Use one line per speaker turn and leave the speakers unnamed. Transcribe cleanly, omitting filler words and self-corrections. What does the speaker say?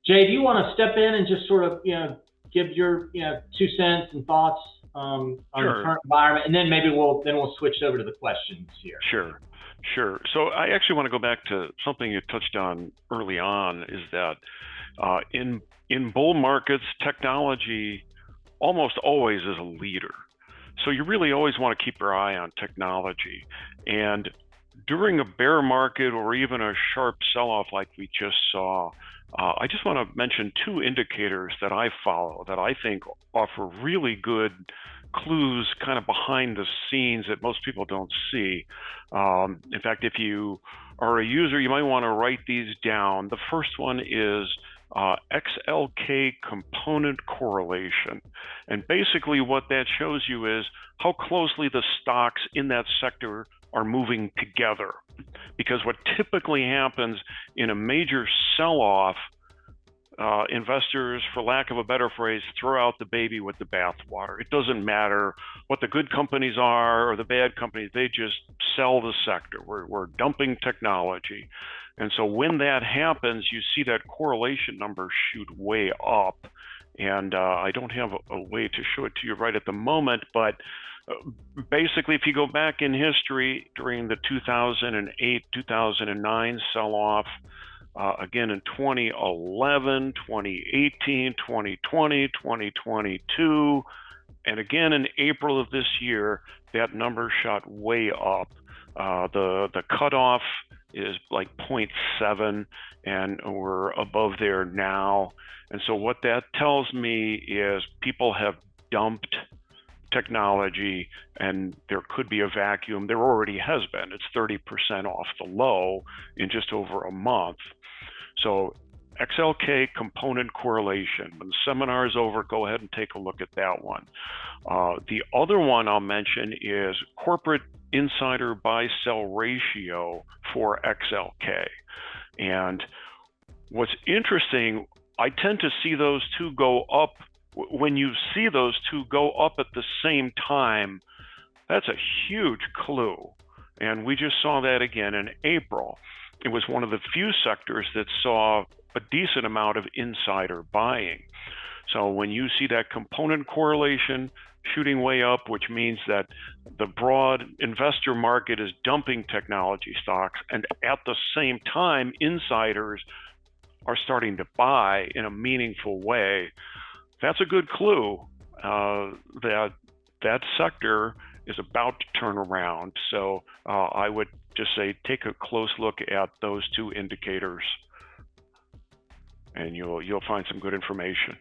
Jay, do you want to step in and just sort of, give your, 2 cents and thoughts on the
Sure,
current environment, and then maybe we'll switch over to the questions here.
sure, sure. So I actually want to go back to something you touched on early on, is that in bull markets, technology almost always is a leader. So you really always want to keep your eye on technology. And during a bear market or even a sharp sell-off like we just saw, I just want to mention two indicators that I follow that I think offer really good clues kind of behind the scenes that most people don't see. In fact, if you are a user, you might want to write these down. The first one is XLK component correlation. And basically what that shows you is how closely the stocks in that sector are moving together. Because what typically happens in a major sell-off, investors, for lack of a better phrase, throw out the baby with the bathwater. It doesn't matter what the good companies are or the bad companies, they just sell the sector. We're dumping technology. And so when that happens, you see that correlation number shoot way up. And I don't have a way to show it to you right at the moment, but basically, if you go back in history during the 2008, 2009 sell-off, again in 2011, 2018, 2020, 2022, and again in April of this year, that number shot way up. The cutoff is like 0.7, and we're above there now. And so what that tells me is people have dumped technology, and there could be a vacuum. There already has been. It's 30% off the low in just over a month. So XLK component correlation. When the seminar is over, go ahead and take a look at that one. The other one I'll mention is corporate insider buy-sell ratio for XLK. And what's interesting, I tend to see those two go up. When you see those two go up at the same time, that's a huge clue. And we just saw that again in April. It was one of the few sectors that saw a decent amount of insider buying. So when you see that component correlation shooting way up, which means that the broad investor market is dumping technology stocks, and at the same time, insiders are starting to buy in a meaningful way, that's a good clue that that sector is about to turn around. So I would just say take a close look at those two indicators, and you'll find some good information.